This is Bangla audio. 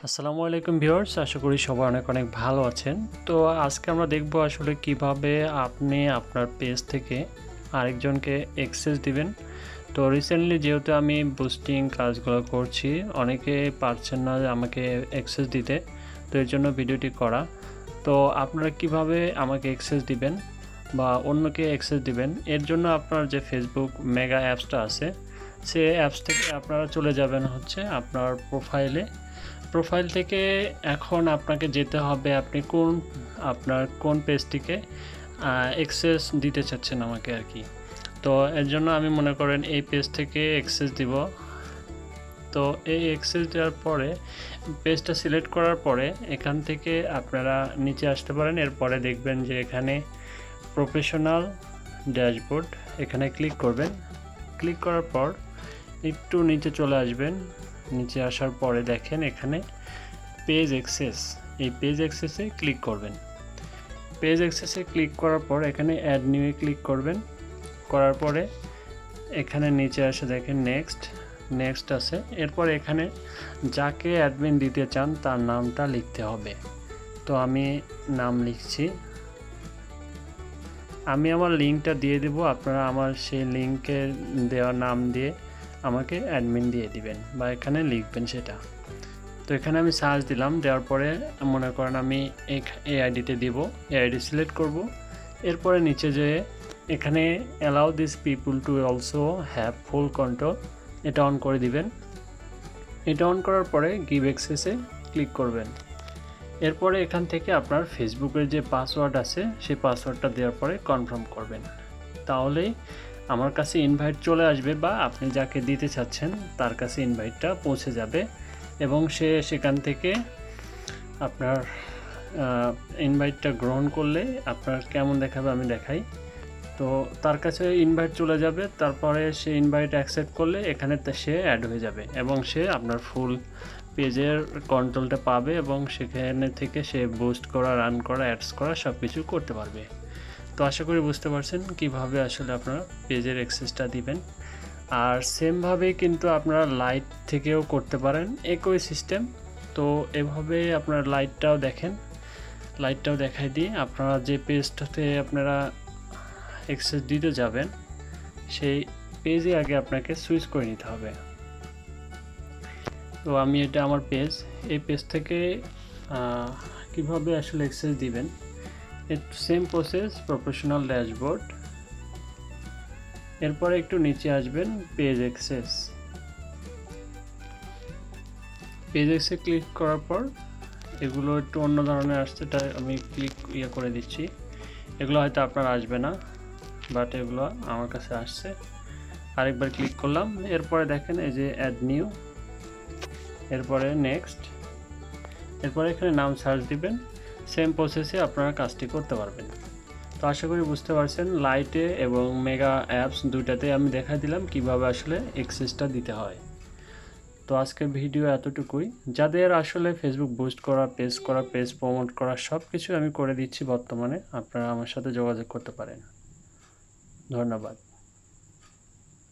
আসসালামু আলাইকুম ভিউয়ার্স, আশা করি সবাই অনেক অনেক ভালো আছেন। তো আজকে আমরা দেখব আসলে কিভাবে আপনি আপনার পেজ থেকে আরেকজনকে অ্যাক্সেস দিবেন। তো রিসেন্টলি যেহেতু আমি বুস্টিং কাজগুলো করছি, অনেকে পারছেন না আমাকে অ্যাক্সেস দিতে, তো এর জন্য ভিডিওটি করা। তো আপনারা কিভাবে আমাকে অ্যাক্সেস দিবেন বা অন্যকে অ্যাক্সেস দিবেন, এর জন্য আপনার যে ফেসবুক মেগা অ্যাপসটা আছে, সে অ্যাপস থেকে আপনারা চলে যাবেন হচ্ছে আপনার প্রোফাইল থেকে। এখন আপনাকে যেতে হবে আপনি আপনার কোন পেজটিকে অ্যাক্সেস দিতে চাচ্ছেন আমাকে আর কি। তো এর জন্য আমি মনে করেন এই পেজ থেকে অ্যাক্সেস দিব। তো এই অ্যাক্সেস দেওয়ার পরে পেজটা সিলেক্ট করার পরে এখান থেকে আপনারা নিচে আসতে পারেন। এরপরে দেখবেন যে এখানে প্রফেশনাল ড্যাশবোর্ড, এখানে ক্লিক করবেন। ক্লিক করার পর একটু নিচে চলে আসবেন। নিচে আসার পরে দেখেন এখানে পেজ অ্যাক্সেস, এই পেজ অ্যাক্সেসে ক্লিক করবেন। পেজ অ্যাক্সেসে ক্লিক করার পর এখানে অ্যাড নিউয়ে ক্লিক করবেন। করার পরে এখানে নিচে আসে দেখেন নেক্সট আছে। এরপর এখানে যাকে অ্যাডমিন দিতে চান তার নামটা লিখতে হবে। তো আমি নাম লিখছি, আমি আমার লিঙ্কটা দিয়ে দেব। আপনারা আমার সেই লিঙ্কে দেওয়া নাম দিয়ে আমাকে অ্যাডমিন দিয়ে দিবেন বা এখানে লিখবেন সেটা। তো এখানে আমি সার্চ দিলাম, দেওয়ার পরে মনে করেন আমি এই আইডিতে দিব, এই আইডি সিলেক্ট করব। এরপরে নিচে যেয়ে এখানে allow this people to also have full control, এটা অন করে দিবেন। এটা অন করার পরে গিভ অ্যাক্সেসে ক্লিক করবেন। এরপরে এখান থেকে আপনার ফেসবুকের যে পাসওয়ার্ড আছে সেই পাসওয়ার্ডটা দেওয়ার পরে কনফার্ম করবেন। তাহলেই আমার কাছে ইনভাইট চলে আসবে বা আপনি যাকে দিতে চাচ্ছেন তার কাছে ইনভাইটটা পৌঁছে যাবে এবং সে সেখান থেকে আপনার ইনভাইটটা গ্রহণ করলে আপনার কেমন দেখাবে আমি দেখাই। তো তার কাছে ইনভাইট চলে যাবে, তারপরে সে ইনভাইট অ্যাকসেপ্ট করলে এখানে সে অ্যাড হয়ে যাবে এবং সে আপনার ফুল পেজের কন্ট্রোলটা পাবে এবং সেখানে থেকে সে বুস্ট করা, রান করা, অ্যাডস করা সব কিছু করতে পারবে। তো আশা করি বুঝতে পারছেন কিভাবে আসলে আপনারা পেজের অ্যাক্সেসটা দিবেন। আর সেমভাবে কিন্তু আপনারা লাইট থেকেও করতে পারেন, একই সিস্টেম। তো এভাবে আপনার লাইটটাও দেখাই দিই। আপনারা যে পেজটাতে আপনারা অ্যাক্সেস দিতে যাবেন সেই পেজে আগে আপনাকে সুইচ করে নিতে হবে। তো আমি এটা আমার পেজ, এই পেজ থেকে কিভাবে আসলে অ্যাক্সেস দিবেন, সেম প্রসেস, প্রফেশনাল ড্যাশবোর্ড। এরপরে একটু নিচে আসবেন পেজ অ্যাক্সেস ক্লিক করার পর এগুলো একটু অন্য ধরনের আসছে, তাই আমি করে দিচ্ছি। এগুলো হয়তো আপনার আসবে না, বাট এগুলো আমার কাছে আসছে। আরেকবার ক্লিক করলাম, এরপরে দেখেন এই যে অ্যাড নিউ, এরপরে নেক্সট, এরপরে এখানে নাম সার্চ দিবেন। সেম প্রসেসে আপনারা কাজটি করতে পারবেন। তো আশা করি বুঝতে পারছেন, লাইটে এবং মেগা অ্যাপস দুইটাতে আমি দেখা দিলাম কিভাবে আসলে অ্যাক্সেসটা দিতে হয়। তো আজকের ভিডিও এতটুকুই। যাদের আসলে ফেসবুক বুস্ট করা, পেজ প্রমোট করা সব কিছু আমি করে দিচ্ছি বর্তমানে, আপনারা আমার সাথে যোগাযোগ করতে পারেন। ধন্যবাদ।